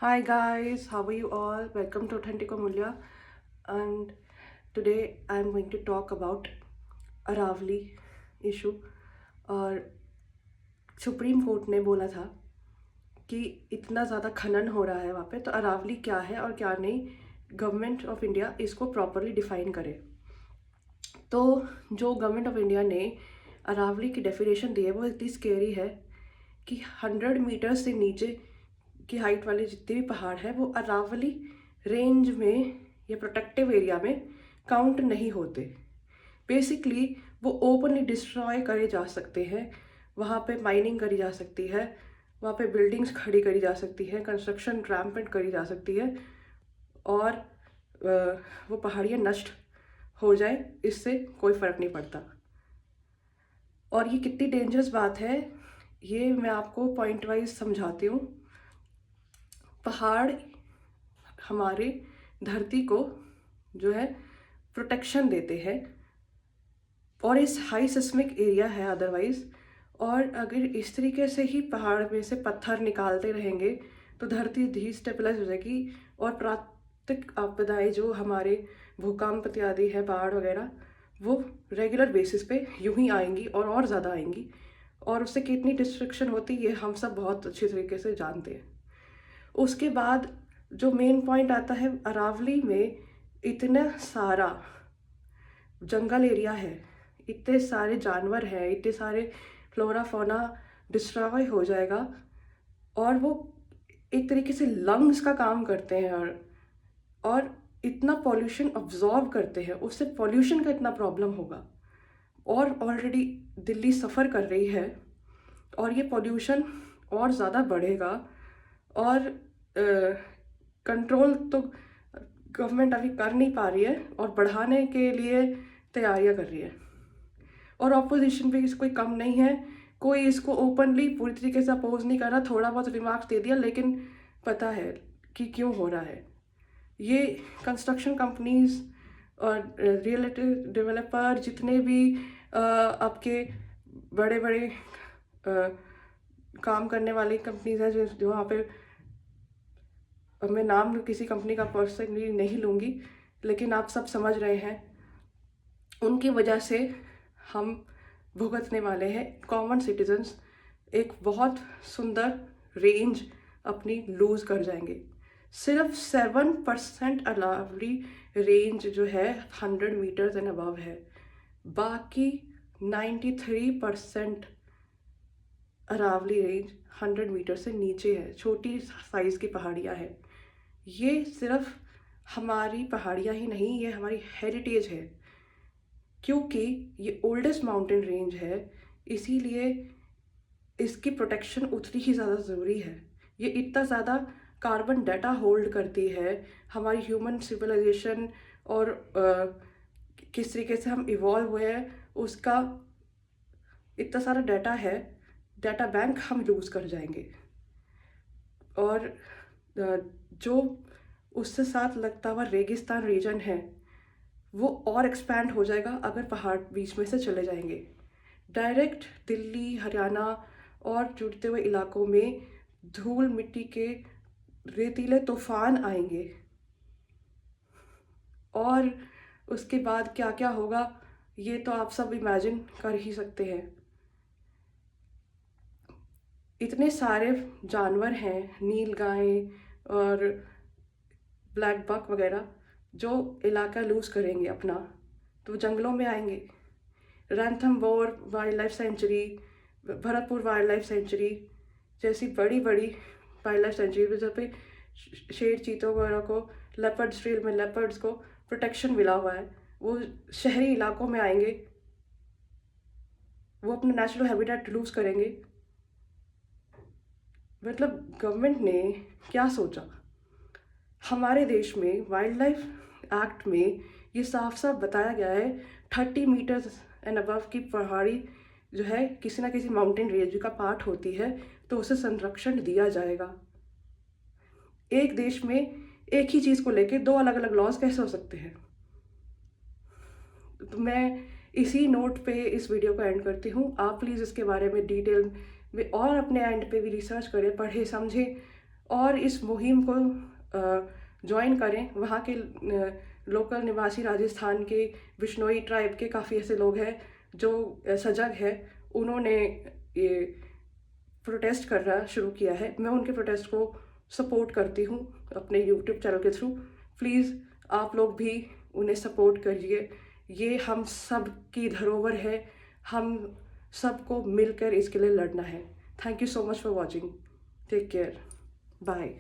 Hi guys, how are you all? Welcome to Authentic Amulya, and today I'm going to talk about Aravali issue. और supreme court ने बोला था कि इतना ज़्यादा खनन हो रहा है वहाँ पे, तो अरावली क्या है और क्या नहीं, गवर्नमेंट ऑफ इंडिया इसको प्रॉपरली डिफाइन करे। तो जो गवर्नमेंट ऑफ इंडिया ने अरावली की डेफिनेशन दी है वो इतनी स्केरी है कि 100 मीटर से नीचे की हाइट वाले जितने भी पहाड़ हैं वो अरावली रेंज में या प्रोटेक्टिव एरिया में काउंट नहीं होते। बेसिकली वो ओपनली डिस्ट्रॉय करे जा सकते हैं, वहाँ पे माइनिंग करी जा सकती है, वहाँ पे बिल्डिंग्स खड़ी करी जा सकती है, कंस्ट्रक्शन रैम्पेंट करी जा सकती है और वो पहाड़ियाँ नष्ट हो जाए, इससे कोई फ़र्क नहीं पड़ता। और ये कितनी डेंजरस बात है ये मैं आपको पॉइंट वाइज समझाती हूँ। पहाड़ हमारे धरती को जो है प्रोटेक्शन देते हैं और इस हाई सिस्मिक एरिया है अदरवाइज, और अगर इस तरीके से ही पहाड़ में से पत्थर निकालते रहेंगे तो धरती डिस्टेबलाइज हो जाएगी और प्राकृतिक आपदाएं जो हमारे भूकंप इत्यादि है, पहाड़ वगैरह, वो रेगुलर बेसिस पे यूं ही आएंगी और ज़्यादा आएंगी, और उससे कितनी डिस्ट्रक्शन होती है ये हम सब बहुत अच्छी तरीके से जानते हैं। उसके बाद जो मेन पॉइंट आता है, अरावली में इतना सारा जंगल एरिया है, इतने सारे जानवर हैं, इतने सारे फ्लोरा फौना डिस्ट्रॉय हो जाएगा और वो एक तरीके से लंग्स का काम करते हैं और इतना पॉल्यूशन अब्जॉर्ब करते हैं, उससे पॉल्यूशन का इतना प्रॉब्लम होगा। और ऑलरेडी दिल्ली सफ़र कर रही है और ये पॉल्यूशन और ज़्यादा बढ़ेगा और कंट्रोल तो गवर्नमेंट अभी कर नहीं पा रही है और बढ़ाने के लिए तैयारियां कर रही है। और ऑपोजिशन भी कोई कम नहीं है, कोई इसको ओपनली पूरी तरीके से अपोज नहीं कर रहा, थोड़ा बहुत रिमार्क्स दे दिया, लेकिन पता है कि क्यों हो रहा है। ये कंस्ट्रक्शन कंपनीज और रियल एस्टेट डेवलपर जितने भी आपके बड़े बड़े काम करने वाली कंपनीज हैं जो वहाँ पे, मैं नाम किसी कंपनी का पर्सनली नहीं लूँगी, लेकिन आप सब समझ रहे हैं, उनकी वजह से हम भुगतने वाले हैं कॉमन सिटीजन्स, एक बहुत सुंदर रेंज अपनी लूज़ कर जाएंगे। सिर्फ 7% अरावली रेंज जो है 100 मीटर्स एंड अबव है, बाकी 93% अरावली रेंज 100 मीटर से नीचे है, छोटी साइज़ की पहाड़ियाँ हैं। ये सिर्फ हमारी पहाड़ियाँ ही नहीं, ये हमारी हेरिटेज है, क्योंकि ये ओल्डेस्ट माउंटेन रेंज है, इसीलिए इसकी प्रोटेक्शन उतनी ही ज़्यादा ज़रूरी है। ये इतना ज़्यादा कार्बन डाटा होल्ड करती है, हमारी ह्यूमन सिविलाइजेशन और किस तरीके से हम इवॉल्व हुए हैं उसका इतना सारा डाटा है, डाटा बैंक हम लूज़ कर जाएंगे। और जो उससे साथ लगता हुआ रेगिस्तान रीजन है वो और एक्सपैंड हो जाएगा अगर पहाड़ बीच में से चले जाएंगे। डायरेक्ट दिल्ली, हरियाणा और जुड़ते हुए इलाकों में धूल मिट्टी के रेतीले तूफान आएंगे और उसके बाद क्या क्या होगा ये तो आप सब इमेजिन कर ही सकते हैं। इतने सारे जानवर हैं, नील गाय और ब्लैक बक वगैरह, जो इलाका लूज़ करेंगे अपना तो जंगलों में आएंगे। Ranthambore wild life sanctuary, Bharatpur wild life sanctuary जैसी बड़ी बड़ी वाइल्ड लाइफ सेंचुरी जहाँ पे शेर चीतों वगैरह को, लेपर्ड स्ट्रील में लेपर्ड्स को प्रोटेक्शन मिला हुआ है, वो शहरी इलाकों में आएंगे, वो अपना नेचुरल हैबिटेट लूज़ करेंगे। मतलब गवर्नमेंट ने क्या सोचा? हमारे देश में वाइल्ड लाइफ एक्ट में ये साफ साफ बताया गया है 30 मीटर्स एंड अबव की पहाड़ी जो है किसी ना किसी माउंटेन रेंज का पार्ट होती है तो उसे संरक्षण दिया जाएगा। एक देश में एक ही चीज़ को लेके दो अलग अलग लॉज कैसे हो सकते हैं? तो मैं इसी नोट पे इस वीडियो को एंड करती हूँ। आप प्लीज़ इसके बारे में डिटेल में और अपने एंड पे भी रिसर्च करें, पढ़ें, समझें और इस मुहिम को ज्वाइन करें। वहाँ के लोकल निवासी राजस्थान के बिश्नोई ट्राइब के काफ़ी ऐसे लोग हैं जो सजग है, उन्होंने ये प्रोटेस्ट करना शुरू किया है। मैं उनके प्रोटेस्ट को सपोर्ट करती हूँ अपने यूट्यूब चैनल के थ्रू। प्लीज़ आप लोग भी उन्हें सपोर्ट करिए। ये हम सब की धरोहर है, हम सबको मिलकर इसके लिए लड़ना है। Thank you so much for watching. Take care, bye.